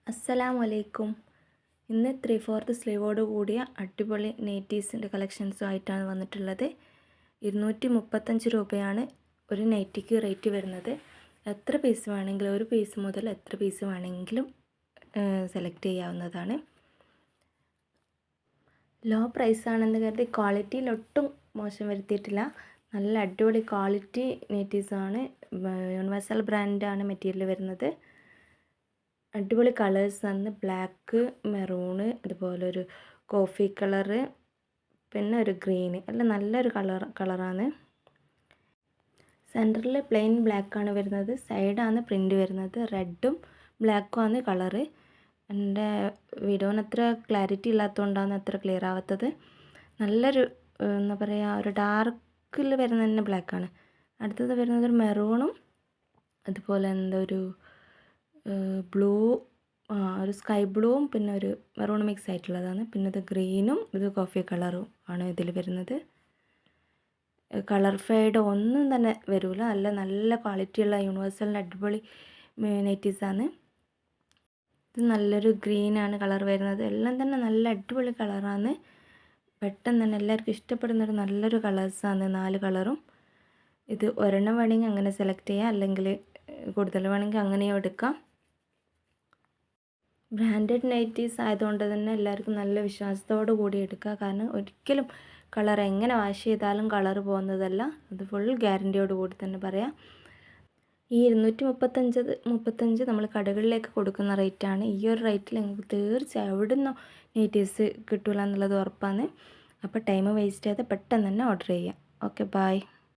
അസ്സലാമു അലൈക്കും. ഇന്ന് 3/4 സ്ലീവോട് കൂടിയ അടിപൊളി നൈറ്റീസിൻ്റെ കളക്ഷൻസുമായിട്ടാണ് വന്നിട്ടുള്ളത്. 235 രൂപയാണ് ഒരു നൈറ്റിക്ക് റേറ്റ് വരുന്നത്. എത്ര പീസ് വേണമെങ്കിലും, ഒരു പീസ് മുതൽ എത്ര പീസ് വേണമെങ്കിലും സെലക്ട് ചെയ്യാവുന്നതാണ്. ലോ പ്രൈസാണെന്ന് കരുതി ക്വാളിറ്റിയിൽ ഒട്ടും മോശം വരുത്തിയിട്ടില്ല. നല്ല അടിപൊളി ക്വാളിറ്റി നൈറ്റീസാണ്. യൂണിവേഴ്സൽ ബ്രാൻഡാണ് മെറ്റീരിയൽ വരുന്നത്. അടിപൊളി കളേഴ്സാണ്. ബ്ലാക്ക്, മെറൂണ്, അതുപോലൊരു കോഫി കളറ്, പിന്നെ ഒരു ഗ്രീന്, എല്ലാം നല്ലൊരു കളറാണ്. സെൻറ്ററിൽ പ്ലെയിൻ ബ്ലാക്കാണ് വരുന്നത്. സൈഡാണ് പ്രിൻ്റ് വരുന്നത്. റെഡും ബ്ലാക്കും ആണ് കളറ്. എൻ്റെ വീഡിയോന് അത്ര ക്ലാരിറ്റി ഇല്ലാത്തതുകൊണ്ടാണ് അത്ര ക്ലിയർ ആവാത്തത്. നല്ലൊരു എന്താ പറയുക, ഒരു ഡാർക്കിൽ വരുന്ന തന്നെ ബ്ലാക്കാണ്. അടുത്തത് വരുന്നത് ഒരു മെറൂണും അതുപോലെ എന്താ ഒരു ബ്ലൂ, ഒരു സ്കൈ ബ്ലൂവും പിന്നെ ഒരു മെറൂൺ മിക്സ് ആയിട്ടുള്ളതാണ്. പിന്നെ ഇത് ഗ്രീനും ഇത് കോഫി കളറും ആണ് ഇതിൽ വരുന്നത്. കളർ ഫെയ്ഡ് ഒന്നും തന്നെ വരില്ല. നല്ല ക്വാളിറ്റിയുള്ള യൂണിവേഴ്സലിൻ്റെ അടിപൊളി നൈറ്റീസാണ്. ഇത് നല്ലൊരു ഗ്രീനാണ് കളർ വരുന്നത്. എല്ലാം തന്നെ നല്ല അടിപൊളി കളറാണ്. പെട്ടെന്ന് തന്നെ എല്ലാവർക്കും ഇഷ്ടപ്പെടുന്നൊരു നല്ലൊരു കളേഴ്സാണ് 4 കളറും. ഇത് ഒരെണ്ണം വേണമെങ്കിൽ അങ്ങനെ സെലക്ട് ചെയ്യാം, അല്ലെങ്കിൽ കൂടുതൽ വേണമെങ്കിൽ അങ്ങനെയും എടുക്കാം. ബ്രാൻഡഡ് നൈറ്റീസ് ആയതുകൊണ്ട് തന്നെ എല്ലാവർക്കും നല്ല വിശ്വാസത്തോടു കൂടി എടുക്കുക. കാരണം ഒരിക്കലും കളർ എങ്ങനെ വാഷ് ചെയ്താലും കളർ പോകുന്നതല്ല. അത് ഫുൾ ഗ്യാരൻറ്റിയോട് കൂടി തന്നെ പറയാം. ഈ 235 നമ്മൾ കടകളിലേക്ക് കൊടുക്കുന്ന റേറ്റാണ്. ഈ ഒരു റേറ്റിൽ നിങ്ങൾക്ക് തീർച്ചയായും എവിടെ നിന്നോ നൈറ്റീസ് കിട്ടില്ല എന്നുള്ളത് ഉറപ്പാണ്. അപ്പോൾ ടൈം വേസ്റ്റ് ചെയ്ത് പെട്ടെന്ന് തന്നെ ഓർഡർ ചെയ്യാം. Okay, by.